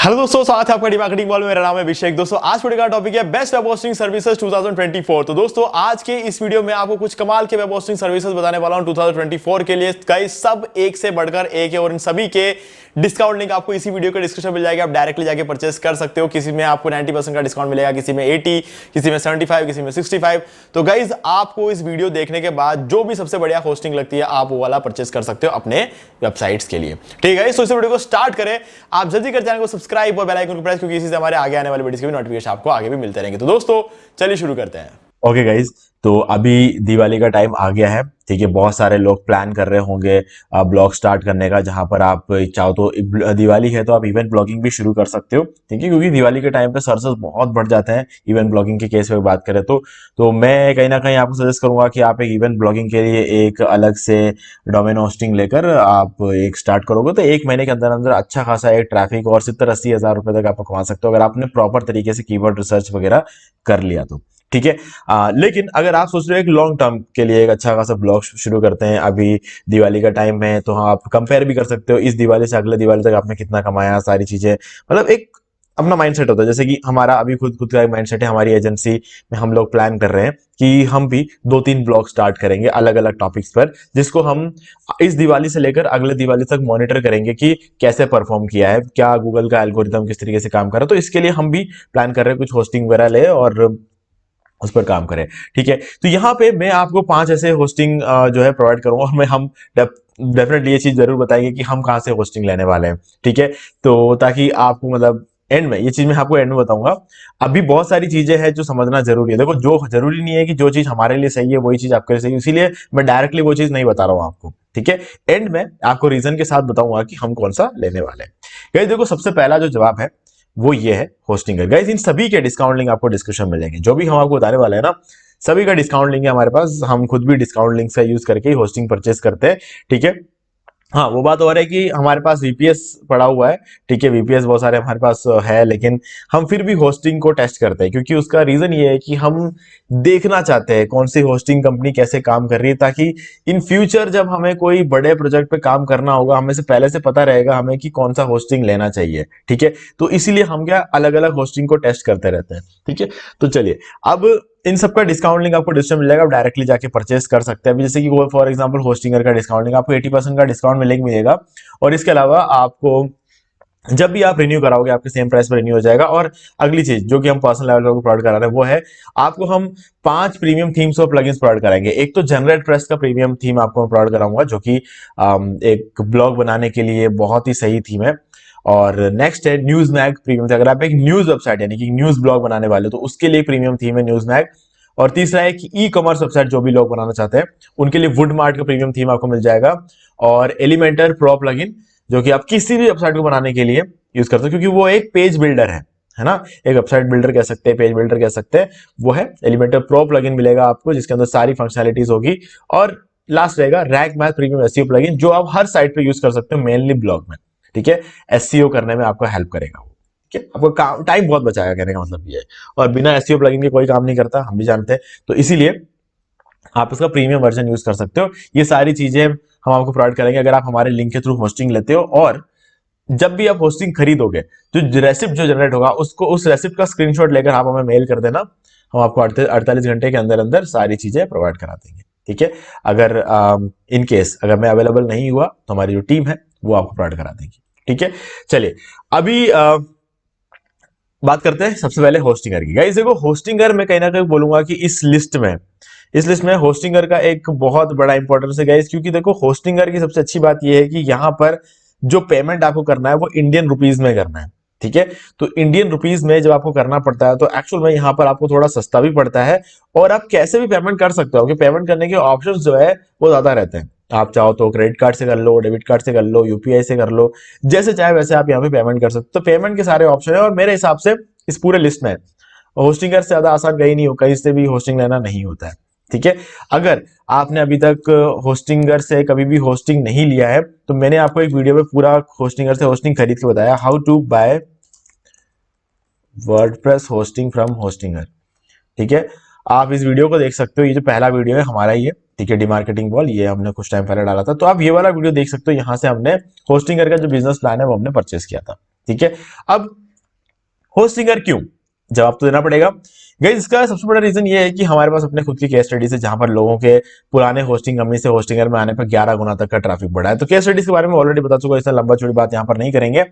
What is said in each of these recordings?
Hello दोस्तों, स्वागत है आपका डी मार्केटिंग बॉल में। मेरा नाम है अभिषेक। दोस्तों आज वीडियो का टॉपिक है बेस्ट वेब होस्टिंग सर्विसेज 2024। तो दोस्तों आज के इस वीडियो में आपको कुछ कमाल के वेब होस्टिंग सर्विसेज बताने वाला हूं 2024 के लिए। गाइस सब एक से बढ़कर एक है और इन सभी के डिस्काउंट लिंक आपको इसी वीडियो के डिस्क्रिप्शन मिल जाएगा। आप डायरेक्टली जाके परचेस कर सकते हो। किसी में आपको 90% का डिस्काउंट मिलेगा, किसी में 80, किसी में 75, किसी में 65। तो गाइज आपको इस वीडियो देखने के बाद जो भी सबसे बढ़िया होस्टिंग लगती है आप वो वाला परचेस कर सकते हो अपने वेबसाइट्स के लिए। ठीक है, तो इस वीडियो को स्टार्ट करें। आप जल्दी कर चैनल को सब्सक्राइब और बेल आइकन को प्रेस, क्योंकि इसी से हमारे आगे आने वाले वीडियोस के भी नोटिफिकेशन आपको आगे भी मिलते रहेंगे। तो दोस्तों चलिए शुरू करते हैं। ओके गाइज, तो अभी दिवाली का टाइम आ गया है। ठीक है, बहुत सारे लोग प्लान कर रहे होंगे ब्लॉग स्टार्ट करने का, जहां पर आप चाहो तो दिवाली है तो आप इवेंट ब्लॉगिंग भी शुरू कर सकते हो। ठीक है, क्योंकि दिवाली के टाइम पे सर्चेस बहुत बढ़ जाते हैं इवेंट ब्लॉगिंग के केस में बात करें तो मैं कहीं ना कहीं आपको सजेस्ट करूंगा कि आप एक इवेंट ब्लॉगिंग के लिए एक अलग से डोमेन होस्टिंग लेकर आप एक स्टार्ट करोगे तो एक महीने के अंदर अंदर अच्छा खासा एक ट्रैफिक और 70-80 हज़ार रुपए तक आप कमा सकते हो, अगर आपने प्रॉपर तरीके से कीवर्ड रिसर्च वगैरह कर लिया तो। ठीक है, लेकिन अगर आप सोच रहे हो एक लॉन्ग टर्म के लिए एक अच्छा खासा ब्लॉग शुरू करते हैं अभी दिवाली का टाइम है, तो हाँ आप कंपेयर भी कर सकते हो इस दिवाली से अगले दिवाली तक आपने कितना कमाया, सारी चीजें। मतलब एक अपना माइंडसेट होता है, जैसे कि हमारा अभी खुद का एक माइंडसेट है। हमारी एजेंसी में हम लोग प्लान कर रहे हैं कि हम भी 2-3 ब्लॉग स्टार्ट करेंगे अलग अलग टॉपिक्स पर, जिसको हम इस दिवाली से लेकर अगले दिवाली तक मॉनिटर करेंगे कि कैसे परफॉर्म किया है, क्या गूगल का एल्गोरिथम किस तरीके से काम कर रहा है। तो इसके लिए हम भी प्लान कर रहे हैं कुछ होस्टिंग वगैरह ले और उस पर काम करें। ठीक है, तो यहाँ पे मैं आपको 5 ऐसे होस्टिंग जो है प्रोवाइड करूंगा और मैं हम डेफिनेटली ये चीज जरूर बताएंगे कि हम कहाँ से होस्टिंग लेने वाले हैं। ठीक है, तो ताकि आपको मतलब एंड में ये चीज मैं आपको एंड में बताऊंगा। अभी बहुत सारी चीजें हैं जो समझना जरूरी है। देखो, जो जरूरी नहीं है कि जो चीज हमारे लिए सही है वही चीज आपके लिए सही है, इसीलिए मैं डायरेक्टली वो चीज नहीं बता रहा हूँ आपको। ठीक है, एंड में आपको रीजन के साथ बताऊंगा कि हम कौन सा लेने वाले हैं। गाइस देखो, सबसे पहला जो जवाब है वो ये है होस्टिंगर। गाइस इन सभी के डिस्काउंट लिंक आपको डिस्क्रिप्शन में मिलेंगे। जो भी हम आपको बताने वाले हैं ना, सभी का डिस्काउंट लिंक है हमारे पास। हम खुद भी डिस्काउंट लिंक का यूज करके ही होस्टिंग परचेस करते हैं। ठीक है, हाँ वो बात हो रहा है कि हमारे पास वीपीएस पड़ा हुआ है। ठीक है, वीपीएस बहुत सारे हमारे पास है, लेकिन हम फिर भी होस्टिंग को टेस्ट करते हैं, क्योंकि उसका रीजन ये है कि हम देखना चाहते हैं कौन सी होस्टिंग कंपनी कैसे काम कर रही है, ताकि इन फ्यूचर जब हमें कोई बड़े प्रोजेक्ट पे काम करना होगा हमें से पहले से पता रहेगा हमें कि कौन सा होस्टिंग लेना चाहिए। ठीक है, तो इसीलिए हम क्या अलग अलग होस्टिंग को टेस्ट करते रहते हैं। ठीक है, तो चलिए अब इन सबका डिस्काउंट लिंक आपको डिस्क्रिप्शन मिल जाएगा, आप डायरेक्टली जाके परचेस कर सकते हैं। अभी जैसे कि फॉर एग्जांपल होस्टिंगर का डिस्काउंट लिंक आपको 80% का डिस्काउंट में लिंक मिलेगा, और इसके अलावा आपको जब भी आप रिन्यू कराओगे आपके सेम प्राइस पर रिन्यू हो जाएगा। और अगली चीज जो कि हम पर्सनल लेवल पर प्रोवाइड करा रहे हैं वो है आपको हम 5 प्रीमियम थीम्स और प्लगइन्स प्रोवाइड कराएंगे। एक तो जनरेट प्रेस का प्रीमियम थीम आपको मैं प्रोवाइड कराऊंगा, जो कि एक ब्लॉग बनाने के लिए बहुत ही सही थीम है। और नेक्स्ट है न्यूज मैग प्रीमियम। अगर आप एक न्यूज वेबसाइट यानी कि न्यूज ब्लॉग बनाने वाले तो उसके लिए प्रीमियम थीम है न्यूज मैग। और तीसरा है कि ई कॉमर्स वेबसाइट जो भी लोग बनाना चाहते हैं उनके लिए वुड मार्ट का प्रीमियम थीम आपको मिल जाएगा। और एलिमेंटर प्रो प्लगइन जो कि आप किसी भी वेबसाइट को बनाने के लिए यूज करते हो, क्योंकि वो एक पेज बिल्डर है ना, एक वेबसाइट बिल्डर कह सकते हैं, पेज बिल्डर कह सकते हैं, वो है एलिमेंटर प्रो प्लगइन मिलेगा आपको, जिसके अंदर सारी फंक्शनैलिटीज होगी। और लास्ट रहेगा rank math premium SEO plugin, जो आप हर साइट पे यूज कर सकते हो, मेनली ब्लॉग में। ठीक है, एसईओ करने में आपको हेल्प करेगा वो। ठीक है, आपको काम टाइम बहुत बचाएगा, कहने का मतलब ये है। और बिना एसईओ प्लगइन के कोई काम नहीं करता, हम भी जानते हैं, तो इसीलिए आप इसका प्रीमियम वर्जन यूज कर सकते हो। ये सारी चीजें हम आपको प्रोवाइड करेंगे अगर आप हमारे लिंक के थ्रू होस्टिंग लेते हो। और जब भी आप होस्टिंग खरीदोगे तो रेसिप्ट जो जनरेट होगा उसको, उस रेसिप्ट का स्क्रीनशॉट लेकर आप हमें मेल कर देना। हम आपको 48 घंटे के अंदर अंदर सारी चीजें प्रोवाइड करा देंगे। ठीक है, अगर इन केस अगर मैं अवेलेबल नहीं हुआ तो हमारी जो टीम है वो आपको प्रोवाइड करा देगी। ठीक है, चलिए अभी बात करते हैं सबसे पहले होस्टिंगर की। गाइस देखो, होस्टिंगर मैं कहीं ना कहीं बोलूंगा कि इस लिस्ट में होस्टिंगर का एक बहुत बड़ा इंपॉर्टेंस है गाइस, क्योंकि देखो होस्टिंगर की सबसे अच्छी बात यह है कि यहाँ पर जो पेमेंट आपको करना है वो इंडियन रुपीज में करना है। ठीक है, तो इंडियन रुपीज में जब आपको करना पड़ता है तो एक्चुअल में यहाँ पर आपको थोड़ा सस्ता भी पड़ता है, और आप कैसे भी पेमेंट कर सकते हो, क्योंकि पेमेंट करने के ऑप्शंस जो है वो ज्यादा रहते हैं। आप चाहो तो क्रेडिट कार्ड से कर लो, डेबिट कार्ड से कर लो, यूपीआई से कर लो, जैसे चाहे वैसे आप यहाँ पे पेमेंट कर सकते हो। तो पेमेंट के सारे ऑप्शन है, और मेरे हिसाब से इस पूरे लिस्ट में होस्टिंगर से ज्यादा आसान कहीं नहीं हो, कहीं से भी होस्टिंग लेना नहीं होता है। ठीक है, अगर आपने अभी तक होस्टिंगर से कभी भी होस्टिंग नहीं लिया है तो मैंने आपको एक वीडियो में पूरा होस्टिंगर से होस्टिंग खरीद के बताया, how to buy WordPress hosting from Hostinger. ठीक है, आप इस वीडियो को देख सकते हो, ये जो पहला वीडियो है हमारा ही है। ठीक है, डीमार्केटिंग बॉल, ये हमने कुछ टाइम पहले डाला था, तो आप ये वाला वीडियो देख सकते हो। यहाँ से हमने होस्टिंगर का जो बिजनेस प्लान है वो हमने परचेस किया था। ठीक है। अब होस्टिंगर क्यों, जवाब तो देना पड़ेगा गाइस। इसका सबसे बड़ा रीजन ये है कि हमारे पास अपने खुद की केस स्टडीज है जहां पर लोगों के पुराने होस्टिंग कंपनी से होस्टिंगर में आने पर 11 गुना तक का ट्रैफिक बढ़ा है। तो केस स्टडीज के बारे में ऑलरेडी बता चुका, इससे लंबा चौड़ी बात यहां पर नहीं करेंगे।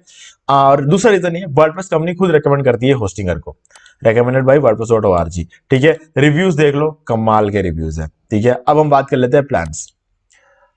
और दूसरा रीजन ये, वर्डप्रेस कंपनी खुद रेकमेंड करती है होस्टिंगर को, रेकमेंडेड बाय wordpress.org। ठीक है, रिव्यूज देख लो, कमाल के रिव्यूज है। ठीक है, अब हम बात कर लेते हैं प्लान्स।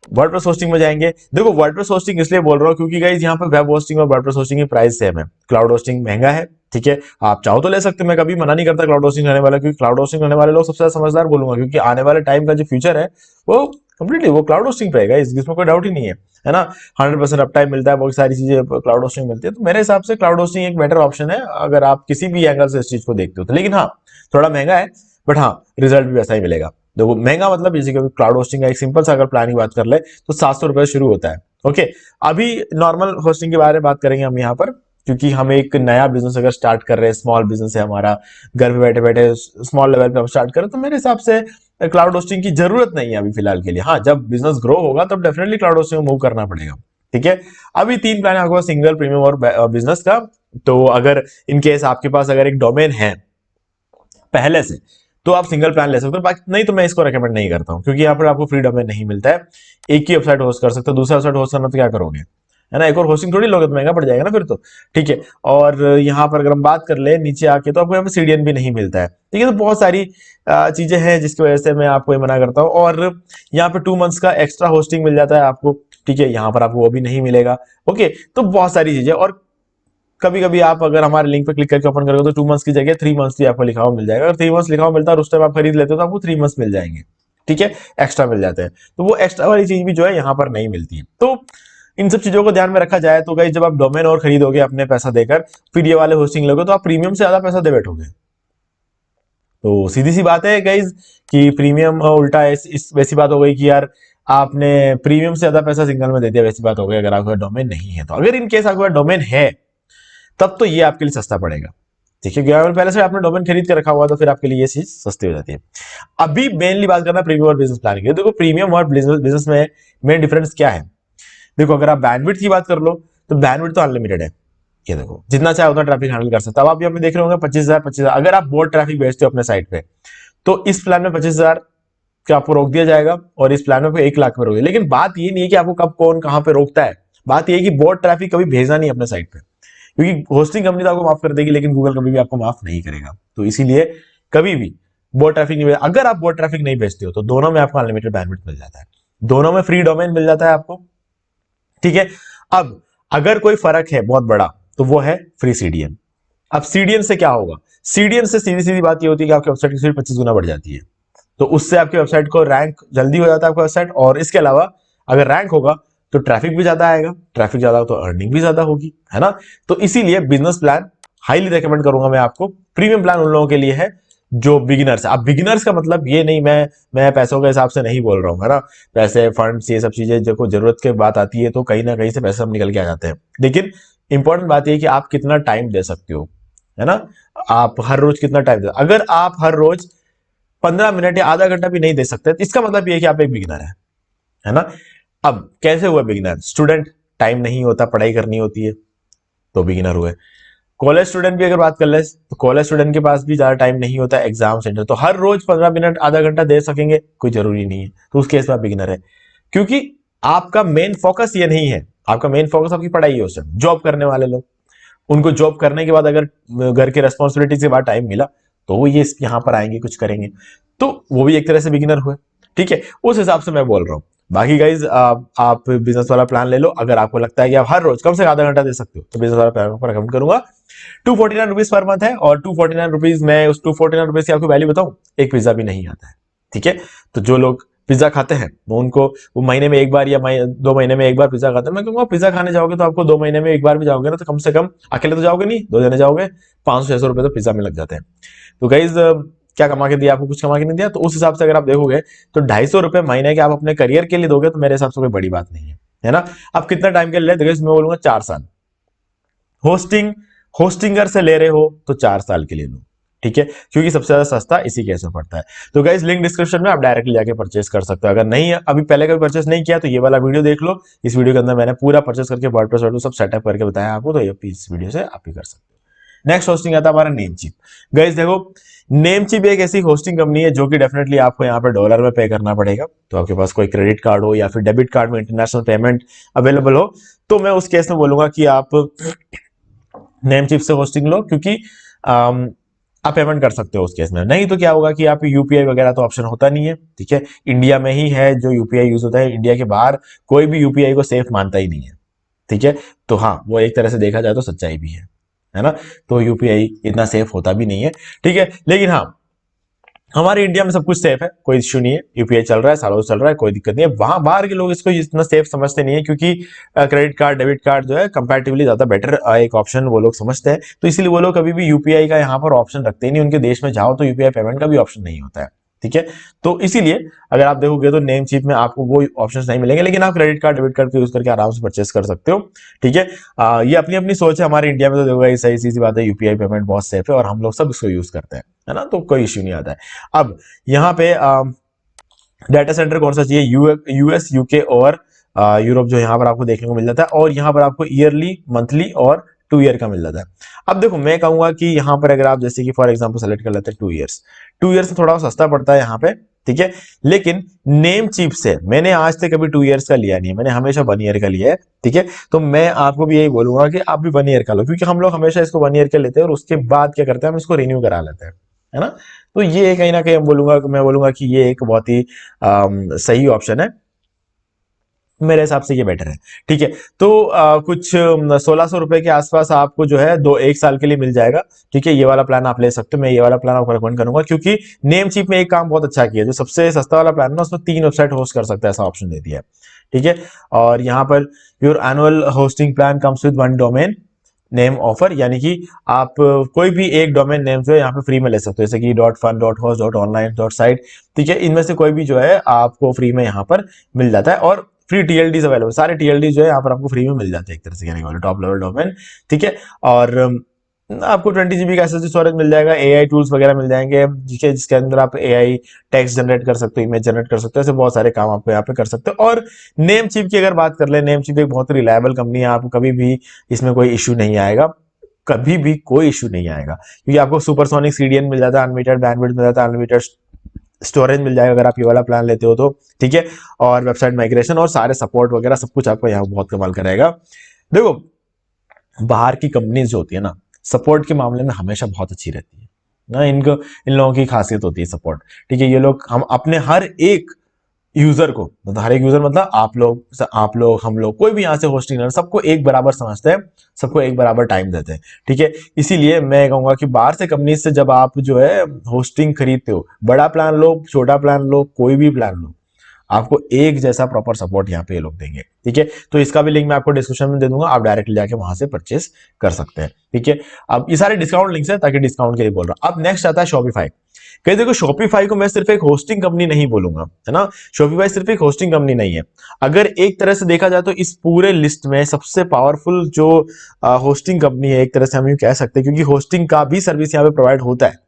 वर्डप्रेस होस्टिंग में जाएंगे। देखो वर्डप्रेस होस्टिंग इसलिए बोल रहा हूं क्योंकि गाइस यहाँ पे वेब होस्टिंग और वर्डप्रेस होस्टिंग की प्राइस सेम है। क्लाउड होस्टिंग महंगा है, ठीक है, आप चाहो तो ले सकते हो, मैं कभी मना नहीं करता क्लाउड होस्टिंग करने वाला, क्योंकि क्लाउड होस्टिंग करने वाले लोग सबसे ज्यादा समझदार बोलूंगा, क्योंकि आने वाले टाइम का जो फ्यूचर है वो कंप्लीटली वो क्लाउड होस्टिंग पे है, इसमें कोई डाउट ही नहीं है ना। 100% अप टाइम मिलता है, बहुत सारी चीजें क्लाउड होस्टिंग मिलती है। तो मेरे हिसाब से क्लाउड होस्टिंग एक बेटर ऑप्शन है अगर आप किसी भी एंगल से इस चीज को देखते हो तो। लेकिन हाँ, थोड़ा महंगा है, बट हाँ रिजल्ट भी वैसा ही मिलेगा। देखो महंगा मतलब जैसे कि क्लाउड होस्टिंग का एक सिंपल सा अगर प्लान की बात कर ले तो 700 रुपए शुरू होता है। ओके, अभी नॉर्मल होस्टिंग के बारे में बात करेंगे हम यहाँ पर, क्योंकि हम एक नया बिजनेस अगर स्टार्ट कर रहे हैं, स्मॉल बिजनेस है हमारा, घर पे बैठे बैठे स्मॉल लेवल पे हम स्टार्ट करें, तो मेरे हिसाब से क्लाउड होस्टिंग की जरूरत नहीं है अभी फिलहाल के लिए। हाँ, जब बिजनेस ग्रो होगा तब डेफिनेटली क्लाउड होस्टिंग में मूव करना पड़ेगा। ठीक है, अभी 3 प्लान है आपके पास, सिंगल, प्रीमियम और बिजनेस का। तो अगर इन केस आपके पास अगर एक डोमेन है पहले से तो आप सिंगल प्लान ले सकते हो, बाकी नहीं तो मैं इसको रेकमेंड नहीं करता हूं, क्योंकि यहाँ पर आपको फ्री डोमेन नहीं मिलता है। एक ही वेबसाइट होस्ट कर सकते हो, दूसरा वेबसाइट होस्ट करना तो क्या करोगे, है ना, एक और होस्टिंग थोड़ी लोगे तो महंगा पड़ जाएगा ना फिर तो। ठीक है, और यहाँ पर अगर हम बात कर ले नीचे आके तो आपको यहाँ पे सीडीएन भी नहीं मिलता है। ठीक है, तो बहुत सारी चीजें हैं जिसकी वजह से मैं आपको ये मना करता हूँ। और यहाँ पे 2 मंथ्स का एक्स्ट्रा होस्टिंग मिल जाता है आपको। ठीक है, यहाँ पर आपको वो भी नहीं मिलेगा। ओके, तो बहुत सारी चीजें। और कभी कभी आप अगर हमारे लिंक पे क्लिक करके ओपन करोगे तो 2 मंथ्स की जगह 3 मंथ्स भी आपको लिखा हुआ मिल जाएगा। अगर 3 मंथ्स लिखा हुआ मिलता है और उस टाइम आप खरीद लेते हो तो आपको 3 मंथ्स मिल जाएंगे। ठीक है, एक्स्ट्रा मिल जाते हैं। तो वो एक्स्ट्रा वाली चीज भी जो है यहाँ पर नहीं मिलती है। तो इन सब चीजों को ध्यान में रखा जाए तो गाइस, जब आप डोमेन और खरीदोगे अपने पैसा देकर, फिर ये वाले होस्टिंग लोगे तो आप प्रीमियम से ज्यादा पैसा दे बैठोगे। तो सीधी सी बात है गाइज कि प्रीमियम उल्टा इस वैसी बात हो गई कि यार आपने प्रीमियम से ज्यादा पैसा सिंगल में दे दिया, वैसी बात हो गई अगर आपका डोमेन नहीं है तो। अगर इन केस आपका डोमेन है तब तो ये आपके लिए सस्ता पड़ेगा। ठीक है, अगर पहले से आपने डोमेन खरीद के रखा हुआ तो फिर आपके लिए ये चीज सस्ती हो जाती है। अभी मेनली बात करना प्रीमियम और बिजनेस प्लान की। देखो प्रीमियम और बिजनेस में मेन डिफरेंस क्या है। देखो अगर आप बैंडविड्थ की बात कर लो तो बैंडविड्थ तो अनलिमिटेड है। ये देखो जितना चाहे उतना ट्रैफिक हैंडल कर सकता है। अब आप यहाँ पे देख रहे होंगे 25,000 अगर आप बहुत ट्रैफिक भेजते हो अपने साइट पे तो इस प्लान में 25,000 का आपको रोक दिया जाएगा और इस प्लान में 1 लाख में रोक दिया। लेकिन बात ये नहीं है कि आपको कब कौन कहां पे रोकता है, बात ये है कि बहुत ट्रैफिक कभी भेजना नहीं अपने साइट पे, क्योंकि होस्टिंग कंपनी तो आपको माफ कर देगी लेकिन गूगल कभी भी आपको माफ नहीं करेगा। तो इसीलिए कभी भी बहुत ट्रैफिक नहीं, अगर आप बहुत ट्रैफिक नहीं भेजते हो तो दोनों में आपको अनलिमिटेड बैंडविड्थ मिल जाता है, दोनों में फ्री डोमेन मिल जाता है आपको। ठीक है, अब अगर कोई फर्क है बहुत बड़ा तो वो है फ्री सीडीएन। अब सीडीएन से क्या होगा, सीडीएन से सीधी सीधी बात ये होती है कि आपकी वेबसाइट की स्पीड 25 गुना बढ़ जाती है। तो उससे आपकी वेबसाइट को रैंक जल्दी हो जाता है आपका वेबसाइट, और इसके अलावा अगर रैंक होगा तो ट्रैफिक भी ज्यादा आएगा, ट्रैफिक ज्यादा हो तो अर्निंग भी ज्यादा होगी, है ना। तो इसीलिए बिजनेस प्लान हाईली रेकमेंड करूंगा मैं आपको। प्रीमियम प्लान उन लोगों के लिए है जो बिगिनर्स है। अब बिगिनर्स का मतलब ये नहीं, मैं पैसों के हिसाब से नहीं बोल रहा हूँ, है ना। पैसे फंड्स ये सब चीजें जब जरूरत की बात आती है तो कहीं ना कहीं से पैसे हम निकल के आ जाते हैं। लेकिन इंपॉर्टेंट बात यह है कि आप कितना टाइम दे सकते हो, है ना। आप हर रोज कितना टाइम दे, अगर आप हर रोज 15 मिनट या आधा घंटा भी नहीं दे सकते तो इसका मतलब यह है कि आप एक बिगिनर है ना। अब कैसे हुआ बिगिनर, स्टूडेंट, टाइम नहीं होता, पढ़ाई करनी होती है तो बिगिनर हुए। कॉलेज स्टूडेंट भी अगर बात कर ले तो कॉलेज स्टूडेंट के पास भी ज्यादा टाइम नहीं होता, एग्जाम सेंटर, तो हर रोज 15 मिनट आधा घंटा दे सकेंगे कोई जरूरी नहीं है, तो उस केस में आप बिगिनर है। क्योंकि आपका मेन फोकस ये नहीं है, आपका मेन फोकस आपकी पढ़ाई है। उस टाइम जॉब करने वाले लोग, उनको जॉब करने के बाद अगर घर के रेस्पॉन्सिबिलिटी के बाद टाइम मिला तो वो ये यहाँ पर आएंगे कुछ करेंगे, तो वो भी एक तरह से बिगिनर हुए। ठीक है, उस हिसाब से मैं बोल रहा हूँ। बाकी गाइज आप बिजनेस वाला प्लान ले लो, अगर आपको लगता है कि आप हर रोज कम से कम आधा घंटा दे सकते हो तो बिजनेस वाला प्लान पर रिकमेंड करूंगा। 249 रुपीज पर मंथ है, और 249 रुपीज में उस 249 रुपीज की आपको वैल्यू बताऊं, एक पिज्जा भी नहीं आता है। ठीक है, तो जो लोग पिज्जा खाते हैं वो उनको वो महीने में एक बार या 2 महीने में एक बार पिज्जा खाते हैं, मैं कहूंगा पिज्जा खाने जाओगे तो आपको 2 महीने में एक बार भी जाओगे ना तो कम से कम, अकेले तो जाओगे नहीं, 2 जने जाओगे, 500-600 रुपए तो पिज्जा में लग जाते हैं। तो गाइज क्या कमा के दिया आपको, कुछ कमा के नहीं दिया। तो उस हिसाब से अगर आप देखोगे तो 250 रुपए महीने के आप अपने करियर के लिए दोगे तो मेरे हिसाब से कोई बड़ी बात नहीं है ना। आप कितना टाइम के लिए देखो, मैं बोलूंगा 4 साल। होस्टिंगर से ले रहे हो तो 4 साल के लिए लो, ठीक है, क्योंकि सबसे ज्यादा सस्ता इसी केस में पड़ता है। तो गाइस लिंक डिस्क्रिप्शन में, आप डायरेक्टली जाके परचेस कर सकते हो। अगर नहीं अभी पहले कभी परचेस नहीं किया तो ये वाला वीडियो देख लो, इस वीडियो के अंदर मैंने पूरा परचेस करके वर्डप्रेस सब सेटअप करके बताया आपको, तो ये इस वीडियो से आप भी कर सकते हो। नेक्स्ट होस्टिंग आता है हमारा नेमचीप। गाइस देखो, नेमचीप एक ऐसी होस्टिंग कंपनी है जो कि डेफिनेटली आपको यहाँ पे डॉलर में पे करना पड़ेगा। तो आपके पास कोई क्रेडिट कार्ड हो या फिर डेबिट कार्ड में इंटरनेशनल पेमेंट अवेलेबल हो, तो मैं उस केस में बोलूंगा कि आप नेमचीप से होस्टिंग लो, क्योंकि आप पेमेंट कर सकते हो उस केस में। नहीं तो क्या होगा कि आप यूपीआई वगैरह तो ऑप्शन होता नहीं है, ठीक है। इंडिया में ही है जो यूपीआई यूज होता है, इंडिया के बाहर कोई भी यूपीआई को सेफ मानता ही नहीं है, ठीक है। तो हाँ, वो एक तरह से देखा जाए तो सच्चाई भी है ना। तो यूपीआई इतना सेफ होता भी नहीं है, ठीक है। लेकिन हाँ, हमारे इंडिया में सब कुछ सेफ है, कोई इश्यू नहीं है, यूपीआई चल रहा है, सालों से चल रहा है, कोई दिक्कत नहीं है। वहां बाहर के लोग इसको इतना सेफ समझते नहीं है, क्योंकि क्रेडिट कार्ड डेबिट कार्ड जो है कंपैरेटिवली ज्यादा बेटर एक ऑप्शन वो लोग समझते हैं। तो इसलिए वो लोग कभी भी यूपीआई का यहाँ पर ऑप्शन रखते ही नहीं। उनके देश में जाओ तो यूपीआई पेमेंट का भी ऑप्शन नहीं होता है, ठीक है। तो इसीलिए अगर आप देखोगे तो नेमचीप में आपको वो ऑप्शंस नहीं मिलेंगे, लेकिन आप क्रेडिट कार्ड डेबिट कार्ड का यूज करके आराम से परचेस कर सकते हो, ठीक है। ये अपनी अपनी सोच है। हमारे इंडिया में तो देखो सही सी बात है, यूपीआई पेमेंट बहुत सेफ है और हम लोग सब इसको यूज करते हैं, है ना। तो कोई इश्यू नहीं आता है। अब यहाँ पे डाटा सेंटर कौन सा चाहिए, यूएस यूके और यूरोप जो यहाँ पर आपको देखने को मिल जाता है, और यहाँ पर आपको ईयरली मंथली और 2 ईयर का मिल जाता है। अब देखो, मैं कहूंगा कि यहाँ पर अगर आप जैसे कि फॉर एग्जांपल सेलेक्ट कर लेते हैं 2 ईयर्स में थोड़ा सस्ता पड़ता है यहाँ पे, ठीक है। लेकिन नेमचीप से मैंने आज तक कभी 2 ईयर्स का लिया नहीं है, मैंने हमेशा 1 ईयर का लिया है, ठीक है। तो मैं आपको भी यही बोलूंगा कि आप भी 1 ईयर का लो, क्योंकि हम लोग हमेशा इसको 1 ईयर का लेते हैं और उसके बाद क्या करते हैं, हम इसको रिन्यू करा लेते हैं, है ना। तो ये कहीं ना कहीं मैं बोलूंगा कि ये एक बहुत ही सही ऑप्शन है, मेरे हिसाब से ये बेटर है, ठीक है। तो कुछ 1600 रुपए के आसपास आपको जो है 1 साल के लिए मिल जाएगा, ठीक है। ये वाला प्लान आप ले सकते हो, मैं ये वाला प्लान आपको रिकमेंड करूंगा, क्योंकि नेमचीप में एक काम बहुत अच्छा किया, जो सबसे सस्ता वाला प्लान है ना, उसमें 3 वेबसाइट होस्ट कर सकता है, ऐसा ऑप्शन दे दिया है, ठीक है। और यहाँ per your annual hosting plan comes with 1 domain name offer, यानी कि आप कोई भी एक डोमेन नेम जो है यहाँ पे फ्री में ले सकते हो, जैसे कि .fun.host.online.site, ठीक है। इनमें से कोई भी जो है आपको फ्री में यहाँ पर मिल जाता है, और फ्री टीएलडीज अवेलेबल, सारे टीएलडी जो है यहाँ पर आपको फ्री में मिल जाते हैं एक तरह से कहने वाले, टॉप लेवल डोमेन, ठीक है। और आपको 20 GB का एसएसडी स्टोरेज मिल जाएगा, एआई टूल्स वगैरह मिल जाएंगे, जिसके अंदर आप एआई टेक्स्ट जनरेट कर सकते हो, इमेज जनरेट कर सकते हो, ऐसे बहुत सारे काम आप यहाँ पे कर सकते हो। और नेमचीप की अगर बात कर ले, नेमचीप एक बहुत रिलायबल कंपनी है, आपको कभी भी इसमें कोई इश्यू नहीं आएगा, कभी भी कोई इश्यू नहीं आएगा, क्योंकि आपको सुपरसोनिक सीडीएन मिल जाता है, अनलिमिटेड बैंडविड्थ मिल जाता है, अनलिमिटेड स्टोरेज मिल जाएगा अगर आप ये वाला प्लान लेते हो तो, ठीक है। और वेबसाइट माइग्रेशन और सारे सपोर्ट वगैरह सब कुछ आपको यहाँ बहुत कमाल का रहेगा। देखो, बाहर की कंपनीज जो होती है ना, सपोर्ट के मामले में हमेशा बहुत अच्छी रहती है ना। इन लोगों की खासियत होती है सपोर्ट, ठीक है। ये लोग हम अपने हर एक यूजर को, मतलब हर एक यूजर मतलब आप लोग हम लोग, कोई भी यहाँ से होस्टिंग है, सबको एक बराबर समझते हैं, सबको एक बराबर टाइम देते हैं, ठीक है। इसीलिए मैं कहूंगा कि बाहर से कंपनी से जब आप जो है होस्टिंग खरीदते हो, बड़ा प्लान लो, छोटा प्लान लो, कोई भी प्लान लो, आपको एक जैसा प्रॉपर सपोर्ट यहाँ पे ये लोग देंगे, ठीक है। तो इसका भी लिंक मैं आपको डिस्क्रिप्शन में दे दूंगा, आप डायरेक्टली जाके वहां से परचेस कर सकते हैं, ठीक है। अब ये सारे डिस्काउंट लिंक्स है, ताकि डिस्काउंट के लिए बोल रहा हूं। अब नेक्स्ट आता है शॉपिफाई। कहीं देखो, शॉपिफाई को मैं सिर्फ एक होस्टिंग कंपनी नहीं बोलूंगा, है ना। शॉपिफाई सिर्फ एक होस्टिंग कंपनी नहीं है। अगर एक तरह से देखा जाए तो इस पूरे लिस्ट में सबसे पावरफुल जो होस्टिंग कंपनी है, एक तरह से हम यूं कह सकते हैं, क्योंकि होस्टिंग का भी सर्विस यहाँ पे प्रोवाइड होता है,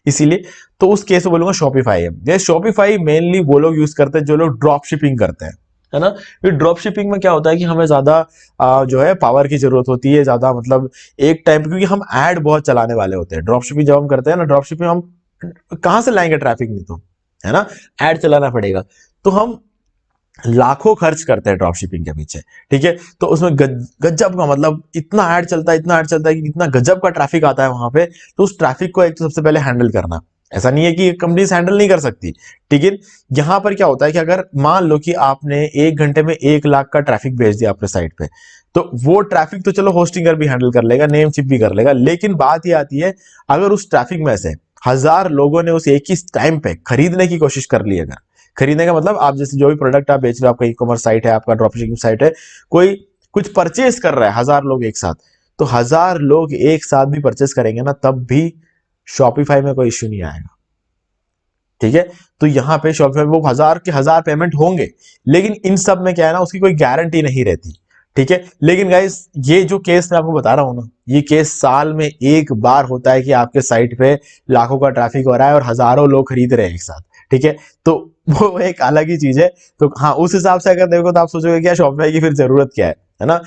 इसीलिए तो उस केस में बोलूंगा शॉपिफाई है। ये शॉपिफाई मेनली वो लोग यूज करते हैं जो लोग ड्रॉप शिपिंग करते हैं, है ना। फिर ड्रॉप शिपिंग में क्या होता है कि हमें ज्यादा जो है पावर की जरूरत होती है, ज्यादा मतलब एक टाइम, क्योंकि हम ऐड बहुत चलाने वाले होते हैं। ड्रॉप शिपिंग जब हम करते हैं ना, ड्रॉप शिपिंग हम कहां से लाएंगे ट्रैफिक में, तो है ना, ऐड चलाना पड़ेगा। तो हम लाखों खर्च करते हैं ड्रॉप शिपिंग के पीछे, ठीक है। तो उसमें गजब का, मतलब इतना ऐड चलता है कि इतना गजब का ट्रैफिक आता है वहां पे। तो उस ट्रैफिक को एक तो सबसे पहले हैंडल करना, ऐसा नहीं है कि कंपनीज हैंडल नहीं कर सकती, ठीक है। यहां पर क्या होता है कि अगर मान लो कि आपने 1 घंटे में 1 लाख का ट्रैफिक भेज दिया अपने साइट पे, तो वो ट्रैफिक तो चलो होस्टिंगर भी हैंडल कर लेगा, नेमचीप भी कर लेगा, लेकिन बात ये आती है, अगर उस ट्रैफिक में से 1000 लोगों ने उस एक ही टाइम पे खरीदने की कोशिश कर ली, अगर खरीदने का मतलब आप जैसे जो भी प्रोडक्ट आप बेच रहे हो, आपका ई कॉमर्स साइट है, आपका ड्रॉपशिपिंग साइट है, कोई कुछ परचेस कर रहा है 1000 लोग एक साथ, तो 1000 लोग एक साथ भी परचेस करेंगे ना, तब भी शॉपिफाई में कोई इश्यू नहीं आएगा, ठीक है। तो यहाँ पे शॉपिफाई वो 1000 के 1000 पेमेंट होंगे, लेकिन इन सब में क्या है ना, उसकी कोई गारंटी नहीं रहती, ठीक है। लेकिन गाइस ये जो केस मैं आपको बता रहा हूं ना, ये केस साल में एक बार होता है कि आपके साइट पे लाखों का ट्रैफिक हो रहा है और हजारों लोग खरीद रहे हैं एक साथ, ठीक है। तो वो एक अलग ही चीज है। तो हाँ, उस हिसाब से अगर देखो तो आप सोचोगे क्या शॉपिफाई की फिर जरूरत क्या है ना।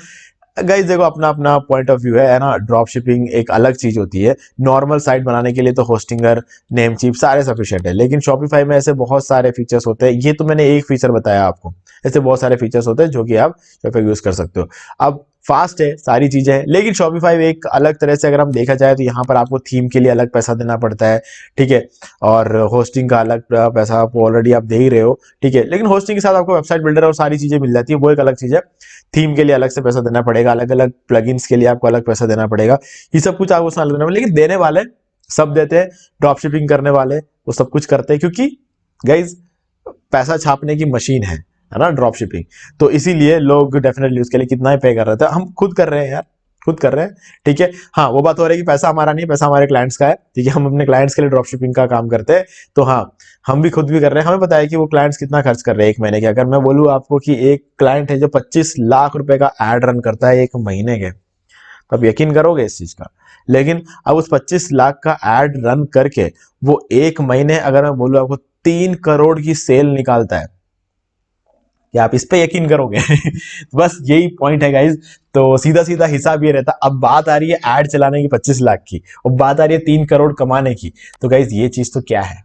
गाइस देखो, अपना अपना पॉइंट ऑफ व्यू है ना। ड्रॉप शिपिंग एक अलग चीज होती है। नॉर्मल साइट बनाने के लिए तो होस्टिंगर, नेम चीप सारे सफिशिएंट है, लेकिन शॉपिफाई में ऐसे बहुत सारे फीचर्स होते हैं। ये तो मैंने एक फीचर बताया आपको, ऐसे बहुत सारे फीचर्स होते हैं जो कि आप शॉपिफाई यूज कर सकते हो। अब फास्ट है, सारी चीजें हैं, लेकिन शॉपिफाई एक अलग तरह से अगर हम देखा जाए तो यहाँ पर आपको थीम के लिए अलग पैसा देना पड़ता है, ठीक है। और होस्टिंग का अलग पैसा आपको ऑलरेडी आप दे ही रहे हो, ठीक है। लेकिन होस्टिंग के साथ आपको वेबसाइट बिल्डर और सारी चीजें मिल जाती है, वो एक अलग चीज है। थीम के लिए अलग से पैसा देना पड़ेगा, अलग अलग प्लगइन्स के लिए आपको अलग पैसा देना पड़ेगा, ये सब कुछ आपको उसमें अलग देना पड़ेगा। लेकिन देने वाले सब देते हैं, ड्रॉप शिपिंग करने वाले वो सब कुछ करते हैं, क्योंकि गाइज पैसा छापने की मशीन है ना ड्रॉप शिपिंग। तो इसीलिए लोग डेफिनेटली उसके लिए कितना ही पे कर रहे थे। हम खुद कर रहे हैं यार, खुद कर रहे हैं, ठीक है। हाँ, वो बात हो रही है कि पैसा हमारा नहीं है, पैसा हमारे क्लाइंट्स का है, ठीक है। हम अपने क्लाइंट्स के लिए ड्रॉप शिपिंग का काम करते हैं। तो हाँ, हम भी खुद भी कर रहे हैं। हमें पता है कि वो क्लाइंट्स कितना खर्च कर रहे हैं एक महीने के। अगर मैं बोलूँ आपको कि एक क्लाइंट है जो 25 लाख रुपए का एड रन करता है एक महीने के, तो आप यकीन करोगे इस चीज का। लेकिन अब उस 25 लाख का एड रन करके वो एक महीने, अगर मैं बोलूँ आपको, 3 करोड़ की सेल निकालता है, क्या आप इस पे यकीन करोगे? बस यही पॉइंट है गाइज। तो सीधा सीधा हिसाब ये रहता। अब बात आ रही है एड चलाने की 25 लाख की, और बात आ रही है 3 करोड़ कमाने की। तो गाइज ये चीज तो क्या है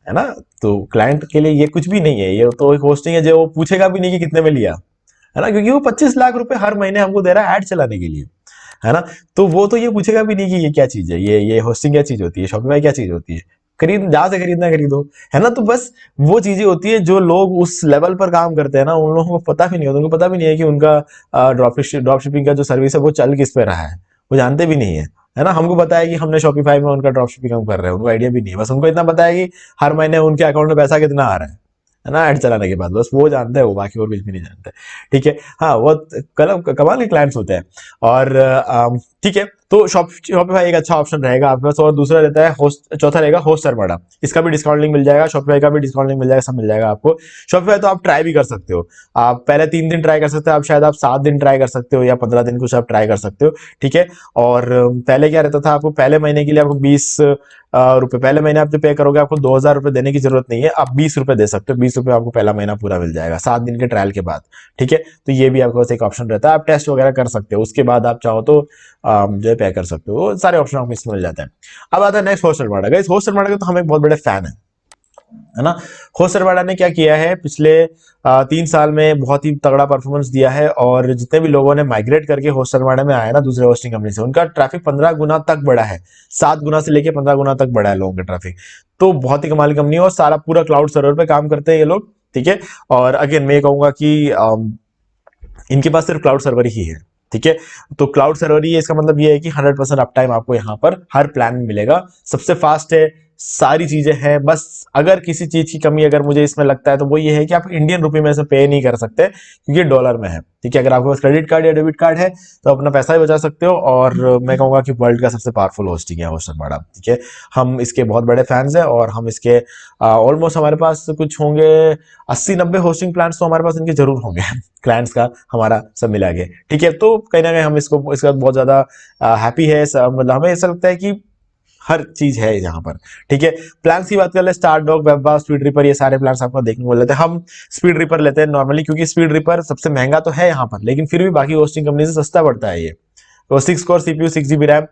ना। तो क्लाइंट के लिए ये कुछ भी नहीं है, ये तो एक होस्टिंग है जो वो पूछेगा भी नहीं कि कितने में लिया, है ना, क्योंकि वो 25 लाख रुपए हर महीने हमको दे रहा है एड चलाने के लिए, है ना। तो वो तो ये पूछेगा भी नहीं कि ये क्या चीज है, ये होस्टिंग क्या चीज होती है, शॉपिफाई क्या चीज होती है, खरीद जहां से खरीदना खरीदो, है ना। तो बस वो चीजें होती है जो लोग उस लेवल पर काम करते हैं ना, उन लोगों को पता भी नहीं होता। उनको पता भी नहीं है कि उनका ड्रॉप शिपिंग का जो सर्विस है वो चल किस पे रहा है, वो जानते भी नहीं है, है ना। हमको पता है कि हमने शॉपिफाई में उनका ड्रॉप शिपिंग हम कर रहे हैं, उनको आइडिया भी नहीं है। बस उनको इतना पता है कि हर महीने उनके अकाउंट में पैसा कितना आ रहा है ना, एड चलाने के बाद। बस वो जानते हैं, वो बाकी और कुछ भी नहीं जानते, ठीक है। हाँ, वो कमाल के क्लाइंट्स होते हैं। और ठीक है, तो शॉपिफाई एक अच्छा ऑप्शन रहेगा आपके पास। और दूसरा रहता है होस्ट, चौथा रहेगा होस्ट सर्वर। इसका भी डिस्काउंट लिंक मिल जाएगा, शॉपिफाई का भी डिस्काउंट लिंक मिल जाएगा, सब मिल जाएगा आपको। शॉपिफाई तो आप ट्राई भी कर सकते हो। आप पहले 3 दिन ट्राई कर सकते हो, आप शायद आप 7 दिन ट्राई कर सकते हो, या 15 दिन कुछ आप ट्राई कर सकते हो, ठीक है। और पहले क्या रहता था, आपको पहले महीने के लिए आपको 20 रुपए, पहले महीने आप जो पे करोगे आपको 2000 रुपए देने की जरूरत नहीं है, आप 20 रुपए दे सकते हो। 20 रुपए आपको पहला महीना पूरा मिल जाएगा 7 दिन के ट्रायल के बाद, ठीक है। तो ये भी आपके पास एक ऑप्शन रहता है, आप टेस्ट वगैरह कर सकते हो, उसके बाद आप चाहो तो जो है पे कर सकते हो। सारे ऑप्शन आपको इसमें मिल जाते हैं। अब आता है next host server. Guys host server के तो हम एक बहुत बड़े फैन है ना। होस्ट सर्वर ने क्या किया है, पिछले 3 साल में बहुत ही तगड़ा परफॉर्मेंस दिया है। और जितने भी लोगों ने माइग्रेट करके होस्ट सर्वर में आया ना दूसरे होस्टिंग कंपनी से, उनका ट्रैफिक 15 गुना तक बढ़ा है। 7 गुना से लेके 15 गुना तक बढ़ा है लोगों का ट्रैफिक। तो बहुत ही कमाल की कंपनी है, और सारा पूरा क्लाउड सर्वर पे काम करते हैं ये लोग, ठीक है। और अगेन मैं कहूंगा कि इनके पास सिर्फ क्लाउड सर्वर ही है, ठीक है। तो क्लाउड सर्वर ही है, इसका मतलब ये है कि 100% अप टाइम आपको यहाँ पर हर प्लान में मिलेगा। सबसे फास्ट है, सारी चीजें हैं। बस अगर किसी चीज की कमी अगर मुझे इसमें लगता है तो वो ये है कि आप इंडियन रुपए में से पे नहीं कर सकते, क्योंकि डॉलर में है, ठीक है। अगर आपके पास क्रेडिट कार्ड या डेबिट कार्ड है तो अपना पैसा ही बचा सकते हो। और मैं कहूंगा कि वर्ल्ड का सबसे पावरफुल होस्टिंग है होस्ट सर्वर, ठीक है। हम इसके बहुत बड़े फैंस हैं, और हम इसके ऑलमोस्ट हमारे पास कुछ होंगे 80-90 होस्टिंग प्लान्स तो हमारे पास इनके जरूर होंगे क्लाइंट्स का हमारा सब मिला के, ठीक है। तो कहीं ना कहीं हम इसको इसका बहुत ज्यादा हैप्पी है। मतलब हमें ऐसा लगता है कि हर चीज है यहाँ पर, ठीक है। प्लान्स की बात कर ले, स्टार डॉग, वेबबास, स्पीड रिपर, ये सारे प्लान्स आपको देखने को मिलते हैं। हम स्पीड रिपर लेते हैं नॉर्मली, क्योंकि स्पीड रिपर सबसे महंगा तो है यहाँ पर, लेकिन फिर भी बाकी होस्टिंग कंपनी से सस्ता पड़ता है ये। तो 6 कोर सीपीयू 6 GB रैम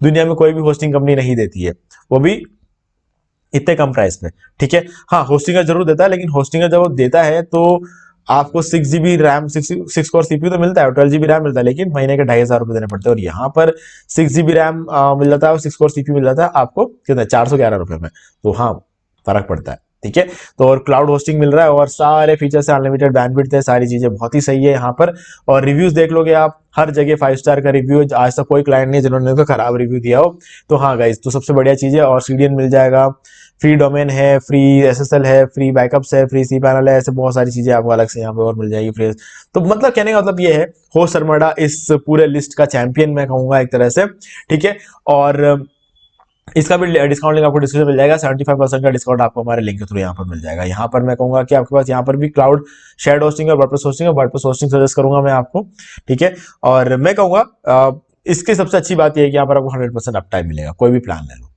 दुनिया में कोई भी होस्टिंग कंपनी नहीं देती है, वो भी इतने कम प्राइस पे, ठीक है। हाँ, होस्टिंगर जरूर देता है, लेकिन होस्टिंगर जब वो देता है तो आपको 6 GB रैम, 6 कोर सीपीयू तो मिलता है, 12 GB रैम मिलता है, लेकिन महीने के 2500 रुपए देने पड़ते हैं। और यहाँ पर 6 GB रैम मिल जाता है और 6 कोर सीपीयू मिल जाता है आपको कितना, 411 रुपए में। तो हाँ, फर्क पड़ता है, ठीक है। तो और क्लाउड होस्टिंग मिल रहा है, और सारे फीचर्स है, अनलिमिटेड बैंडविड्थ है, सारी चीजें बहुत ही सही है यहाँ पर। और रिव्यूज देख लोगे आप, हर जगह 5 स्टार का रिव्यू, आज तक कोई क्लाइंट नहीं जिन्होंने उसका खराब रिव्यू दिया हो। तो हाँ गाइस, तो सबसे बढ़िया चीज है। और सीडीएन मिल जाएगा, फ्री डोमेन है, फ्री एसएसएल है, फ्री बैकअप्स है, फ्री सी पैनल है, ऐसे बहुत सारी चीजें आपको अलग से यहाँ पे और मिल जाएगी फ्री। तो मतलब कहने का मतलब ये है, होस्ट सर्वर इस पूरे लिस्ट का चैंपियन मैं कहूंगा एक तरह से, ठीक है। और इसका भी डिस्काउंट लिंक आपको डिस्क्रिप्शन मिल जाएगा। 75% का डिस्काउंट आपको हमारे लिंक के थ्रू यहाँ पर मिल जाएगा। यहाँ पर मैं कहूंगा कि आपके पास यहाँ पर भी क्लाउड शेयर्ड होस्टिंग और वर्डप्रेस होस्टिंग सजेस्ट करूंगा मैं आपको, ठीक है। और मैं कहूंगा इसकी सबसे अच्छी बात यह है कि यहाँ पर आपको 100% अप टाइम मिलेगा, कोई भी प्लान ले लो।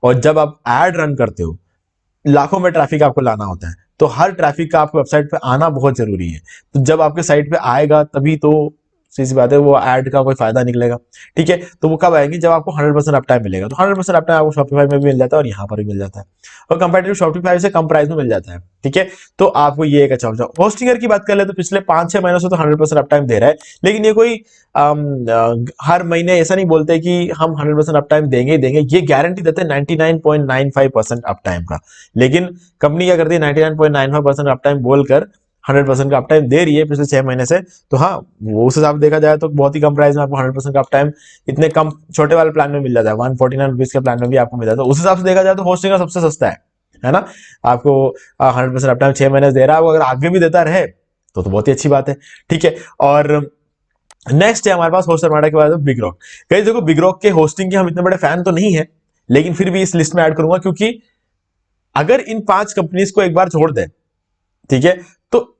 और जब आप एड रन करते हो, लाखों में ट्रैफिक आपको लाना होता है, तो हर ट्रैफिक का आपको वेबसाइट पे आना बहुत जरूरी है। तो जब आपके साइट पे आएगा तभी तो सीधी सी बात है वो ऐड का कोई फायदा निकलेगा, ठीक है। तो वो कब आएंगे, जब आपको 100% अप टाइम मिलेगा। तो 100% अप टाइम आपको शॉपिफाई में भी मिल जाता है और यहाँ पर भी मिल जाता है, और कंपेरेटिव शॉपिफाई से कम प्राइस में मिल जाता है, ठीक है। तो आपको ये एक अच्छा हो। होस्टिंगर की बात कर ले तो पिछले 5-6 महीनों से तो 100% अप टाइम दे रहा है, लेकिन ये कोई हर महीने ऐसा नहीं बोलते कि हम 100% अप टाइम देंगे ही देंगे। ये गारंटी देते हैं 99.95% अप टाइम का, लेकिन कंपनी क्या करती है 99.95% अप टाइम बोलकर 100% का अप टाइम दे रही है पिछले 6 महीने से। तो हाँ, वो उस हिसाब से देखा जाए तो बहुत ही कम प्राइस में आपको 100% का अप टाइम इतने कम छोटे वाले प्लान में मिल जाता है। 149 रुपीज के प्लान में भी आपको मिल जाता है। उस हिसाब से देखा जाए तो होस्टिंग का सबसे सस्ता है ना। आपको 100% अप टाइम 6 महीने से दे रहा है, वो अगर आगे भी देता रहे तो बहुत ही अच्छी बात है, ठीक है। और नेक्स्ट है हमारे पास होस्ट अरमाडा के बाद बिगरॉक। कहीं देखो, बिगरॉक के होस्टिंग के हम इतने बड़े फैन तो नहीं है, लेकिन फिर भी इस लिस्ट में ऐड करूंगा, क्योंकि अगर इन 5 कंपनीज को एक बार छोड़ दे, ठीक है, तो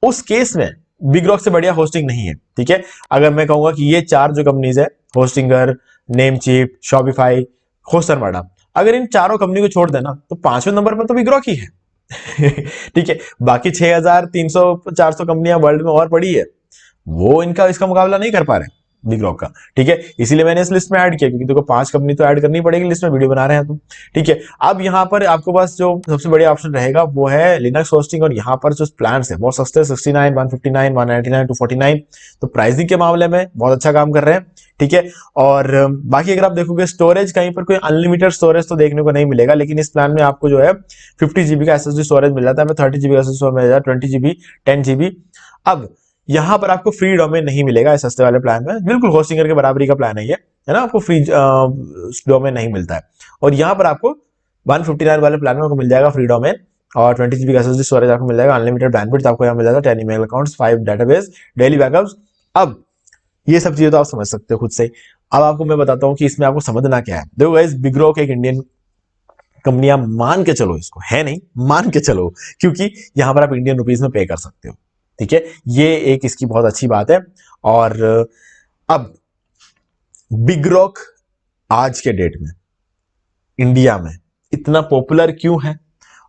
उस केस में बिगरॉक से बढ़िया होस्टिंग नहीं है, ठीक है। अगर मैं कहूंगा कि ये 4 जो कंपनीज है, Hostinger, Namecheap, Shopify, host Armada, अगर इन चारों कंपनी को छोड़ देना तो 5वें नंबर पर तो बिगरॉक ही है। ठीक है, बाकी 6300-400 कंपनियां वर्ल्ड में और पड़ी है, वो इनका इसका मुकाबला नहीं कर पा रहे बिगरॉक का, ठीक है। इसीलिए मैंने इस लिस्ट में ऐड किया, क्योंकि देखो 5 कंपनी तो ऐड करनी पड़ेगी लिस्ट में, वीडियो बना रहे हैं तुम, ठीक है। अब यहाँ पर आपको पास जो सबसे बढ़िया ऑप्शन रहेगा वो है लिनक्स होस्टिंग, और यहाँ पर जो प्लान है बहुत सस्ते, 69, 159, 199, 249। तो प्राइसिंग के मामले में बहुत अच्छा काम कर रहे हैं, ठीक है। और बाकी अगर आप देखोगे स्टोरेज, कहीं पर कोई अनलिमिटेड स्टोरेज तो देखने को नहीं मिलेगा, लेकिन इस प्लान में आपको जो है 50 GB का SSD स्टोरेज मिल जाता है, 30 GB का SSD स्टोरेज मिल जाता है, 20 GB, 10 GB। अब यहां पर आपको फ्री डोमेन नहीं मिलेगा इस सस्ते वाले प्लान में, बिल्कुल होस्टिंगर के बराबरी का प्लान है ये, है ना। आपको फ्री डोमेन नहीं मिलता है, और यहां पर आपको 159 वाले प्लान में आपको मिल जाएगा फ्री डोमेन, और 20 GB का SSD स्टोरेज आपको मिल जाएगा, अनलिमिटेड बैंडविड्थ आपको यहाँ मिल जाएगा, 10 email accounts, 5 database, daily backups. अब ये सब चीजें तो आप समझ सकते हो खुद से। अब आपको मैं बताता हूँ कि इसमें आपको समझना क्या है। देखो गाइस, बिगरॉक एक इंडियन कंपनी, आप मान के चलो, इसको है नहीं, मान के चलो, क्योंकि यहां पर आप इंडियन रुपीज में पे कर सकते हो, ठीक है। ये एक इसकी बहुत अच्छी बात है। और अब बिगरॉक आज के डेट में इंडिया में इतना पॉपुलर क्यों है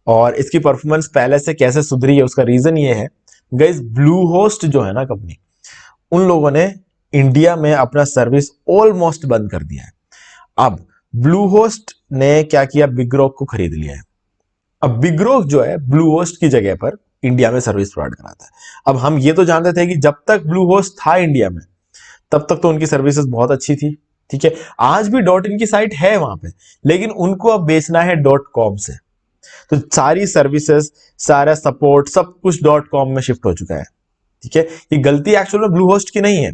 और इसकी परफॉर्मेंस पहले से कैसे सुधरी है, उसका रीजन ये है गाइस, ब्लू होस्ट जो है ना कंपनी, उन लोगों ने इंडिया में अपना सर्विस ऑलमोस्ट बंद कर दिया है। अब ब्लू होस्ट ने क्या किया, बिगरॉक को खरीद लिया है। अब बिगरॉक जो है ब्लू होस्ट की जगह पर इंडिया में सर्विस प्रोवाइड कराता है। अब हम ये तो जानते थे कि जब तक ब्लू होस्ट था इंडिया में तब तक तो उनकी सर्विसेज बहुत अच्छी थी, ठीक है। आज भी .in की साइट है वहां पे, लेकिन उनको अब बेचना है .com से। तो सारी सर्विसेज, सारा सपोर्ट, सब कुछ .com में शिफ्ट हो चुका है, ठीक है। ये गलती एक्चुअल में ब्लू होस्ट की नहीं है,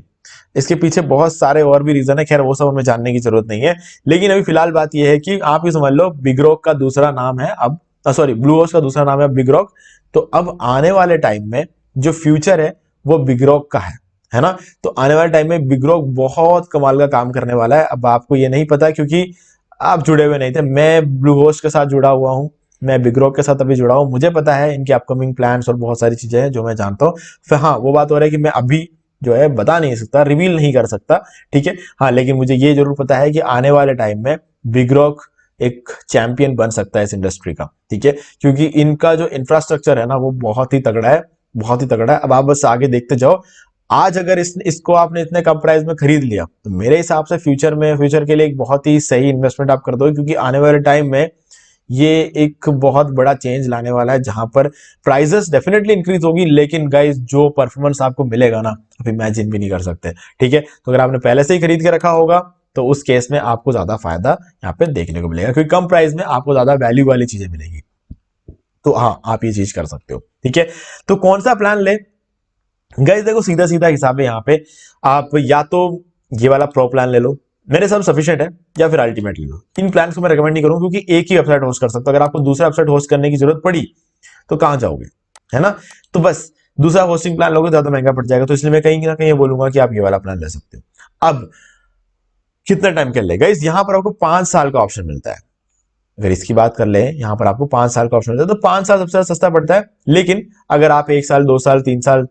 इसके पीछे बहुत सारे और भी रीजन है, खैर वो सब हमें जानने की जरूरत नहीं है। लेकिन अभी फिलहाल बात यह है कि आप ये समझ लो, बिगरॉक का दूसरा नाम है अब, सॉरी, ब्लू होस्ट का दूसरा नाम है बिगरॉक। तो अब आने वाले टाइम में जो फ्यूचर है वो बिगरॉक का है ना। तो आने वाले टाइम में बिगरॉक बहुत कमाल का काम करने वाला है। अब आपको ये नहीं पता क्योंकि आप जुड़े हुए नहीं थे, मैं ब्लू होस्ट के साथ जुड़ा हुआ हूं, मैं बिगरॉक के साथ अभी जुड़ा हूं, मुझे पता है इनके अपकमिंग प्लान्स और बहुत सारी चीजें हैं जो मैं जानता हूं। फिर हाँ, वो बात हो रहा है कि मैं अभी जो है बता नहीं सकता, रिवील नहीं कर सकता, ठीक है। हाँ, लेकिन मुझे ये जरूर पता है कि आने वाले टाइम में बिगरॉक एक चैंपियन बन सकता है इस इंडस्ट्री का, ठीक है, क्योंकि इनका जो इंफ्रास्ट्रक्चर है ना वो बहुत ही तगड़ा है, बहुत ही तगड़ा है। अब आप बस आगे देखते जाओ, आज अगर इसको आपने इतने कम प्राइस में खरीद लिया तो मेरे हिसाब से फ्यूचर के लिए एक बहुत ही सही इन्वेस्टमेंट आप कर दो, क्योंकि आने वाले टाइम में ये एक बहुत बड़ा चेंज लाने वाला है, जहां पर प्राइसेस डेफिनेटली इंक्रीज होगी, लेकिन गाइस जो परफॉर्मेंस आपको मिलेगा ना, आप इमेजिन भी नहीं कर सकते, ठीक है। तो अगर आपने पहले से ही खरीद के रखा होगा तो उस केस में आपको ज्यादा फायदा यहाँ पे देखने को मिलेगा, क्योंकि कम प्राइस में आपको ज्यादा वैल्यू वाली चीजें मिलेगी। तो हाँ, आप ये चीज कर सकते हो, ठीक है। तो कौन सा प्लान ले गाइस, देखो सीधा सीधा हिसाब है यहाँ पे, आप या तो ये वाला प्रो प्लान ले लो, मेरे सब सफिशिएंट है, या फिर अल्टीमेट ले लो। इन प्लान को मैं रेकमेंड नहीं करूंगा, क्योंकि एक ही वेबसाइट होस्ट कर सकते हो। अगर आपको दूसरा वेबसाइट होस्ट करने की जरूरत पड़ी तो कहां जाओगे, है ना। तो बस दूसरा होस्टिंग प्लान लोगे ज्यादा महंगा पड़ जाएगा, तो इसलिए मैं कहीं ना कहीं ये बोलूंगा कि आप ये वाला प्लान ले सकते हो। अब कितना टाइम के लिए गाइस, यहां पर आपको 5 साल का ऑप्शन मिलता है। अगर इसकी बात कर ले, यहां पर आपको 5 साल का ऑप्शन मिलता है, तो 5 साल सबसे ज्यादा सस्ता पड़ता है। लेकिन अगर आप 1 साल 2 साल 3 साल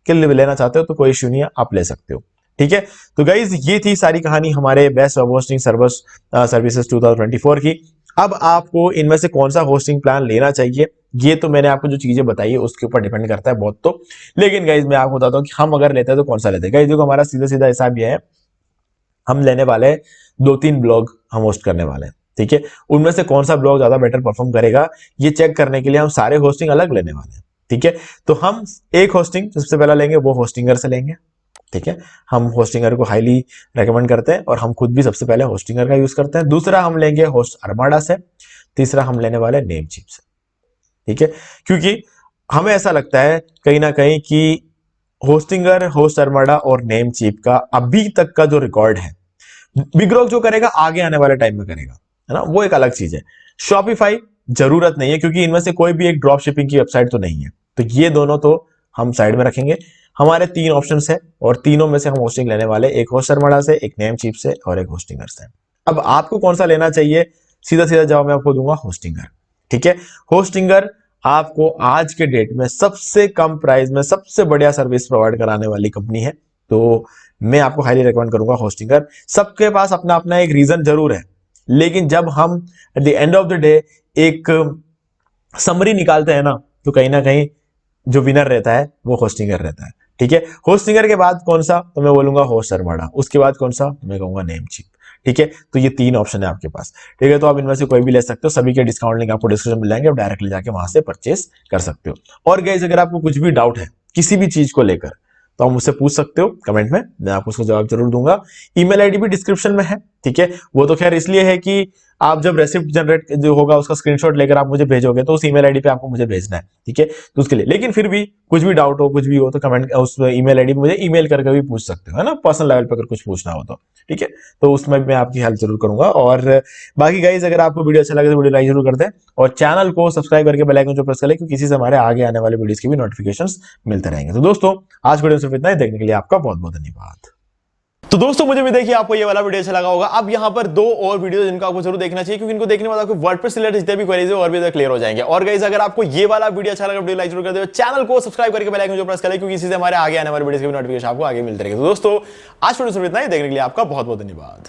के लिए लेना चाहते हो तो कोई इश्यू नहीं है, आप ले सकते हो। ठीक है, तो गाइज ये थी सारी कहानी हमारे बेस्ट वेब होस्टिंग सर्विसेज 2024 की। अब आपको इनमें से कौन सा होस्टिंग प्लान लेना चाहिए, ये तो मैंने आपको जो चीजें बताई है उसके ऊपर डिपेंड करता है बहुत। तो लेकिन गाइज मैं आपको बताता हूँ कि हम अगर लेते हैं तो कौन सा लेते हैं। गाइज देखो, हमारा सीधा सीधा हिसाब ये है, हम लेने वाले हैं 2-3 ब्लॉग हम होस्ट करने वाले हैं। ठीक है, उनमें से कौन सा ब्लॉग ज्यादा बेटर परफॉर्म करेगा ये चेक करने के लिए हम सारे होस्टिंग अलग लेने वाले हैं। ठीक है, तो हम एक होस्टिंग सबसे पहला लेंगे, वो होस्टिंगर से लेंगे। ठीक है, हम होस्टिंगर को हाईली रेकमेंड करते हैं और हम खुद भी सबसे पहले होस्टिंगर का यूज करते हैं। दूसरा हम लेंगे होस्ट अर्माडा से। तीसरा हम लेने वाले नेमचीप से। ठीक है, क्योंकि हमें ऐसा लगता है कहीं ना कहीं कि होस्टिंगर, होस्ट अर्माडा और नेमचीप का अभी तक का जो रिकॉर्ड है, बिग रॉक जो करेगा आगे आने वाले टाइम में करेगा, है ना, वो एक अलग चीज है। शॉपिफाई जरूरत नहीं है, क्योंकि इनमें से कोई भी एक ड्रॉप शिपिंग की वेबसाइट तो नहीं है। तो ये दोनों तो हम साइड में रखेंगे। हमारे 3 ऑप्शंस है और तीनों में से हम होस्टिंग लेने वाले, एक होस्ट अर्माडा से, एक नेमचीप से और एक होस्टिंगर से। अब आपको कौन सा लेना चाहिए, सीधा सीधा जवाब मैं आपको दूंगा, होस्टिंगर। ठीक है, होस्टिंगर आपको आज के डेट में सबसे कम प्राइस में सबसे बढ़िया सर्विस प्रोवाइड कराने वाली कंपनी है। तो मैं आपको हाईली रिकमेंड करूंगा होस्टिंगर। सबके पास अपना अपना एक रीजन जरूर है, लेकिन जब हम at the end of the day एक समरी निकालते हैं ना, तो कहीं ना कहीं जो विनर रहता है वो होस्टिंगर रहता है। ठीक है, होस्टिंगर के बाद कौन सा, तो मैं बोलूंगा होस्ट अर्माडा। उसके बाद कौन सा, मैं कहूंगा नेमचीप। ठीक है, तो ये 3 ऑप्शन है आपके पास। ठीक है, तो आप इनमें से कोई भी ले सकते हो, सभी के डिस्काउंट लिंक आपको डिस्क्रिप्शन मिल जाएंगे, आप डायरेक्टली जाके वहां से परचेस कर सकते हो। और गाइस, अगर आपको कुछ भी डाउट है किसी भी चीज को लेकर, तो आप मुझसे पूछ सकते हो कमेंट में, मैं आपको उसका जवाब जरूर दूंगा। ईमेल आईडी भी डिस्क्रिप्शन में है। ठीक है, वो तो खैर इसलिए है कि आप जब रेसिप्ट जनरेट जो होगा उसका स्क्रीनशॉट लेकर आप मुझे भेजोगे तो उस ईमेल आईडी पे आपको मुझे भेजना है। ठीक है, तो उसके लिए, लेकिन फिर भी कुछ भी डाउट हो, कुछ भी हो, तो कमेंट उस ईमेल आईडी पे मुझे ईमेल करके भी पूछ सकते हो, है ना, पर्सनल लेवल पे अगर कुछ पूछना हो तो। ठीक है, तो उसमें मैं आपकी हेल्प जरूर करूंगा। और बाकी गाइज, अगर आपको वीडियो अच्छा लगे तो वीडियो लाइक जरूर कर दें और चैनल को सब्सक्राइब करके बेल आइकन जो प्रेस कर लें, क्योंकि इसी से हमारे आगे आने वाले वीडियोस के भी नोटिफिकेशंस मिलते रहेंगे। तो दोस्तों, आज वीडियो सिर्फ इतना ही। देखने के लिए आपका बहुत बहुत धन्यवाद। तो दोस्तों, मुझे भी देखिए आपको ये वाला वीडियो अच्छा लगा होगा। अब यहाँ पर 2 और वीडियो जिनको आपको जरूर देखना चाहिए, क्योंकि इनको देखने के बाद आपको वर्डप्रेस से रिलेटेड जितने भी क्वेरीज है और भी ज्यादा क्लियर हो जाएंगे। और गाइस, अगर आपको ये वाला वीडियो अच्छा लगा, वीडियो लाइक जरूर कर दो, चैनल को सब्सक्राइब करके बेल आइकन जो प्रेस करें, क्योंकि इसी से हमारे आगे आने वाले वीडियोस के नोटिफिकेशन आपको आगे मिलते रहेंगे। तो दोस्तों, आज वीडियो सिर्फ इतना ही। देखने के लिए आपका बहुत बहुत धन्यवाद।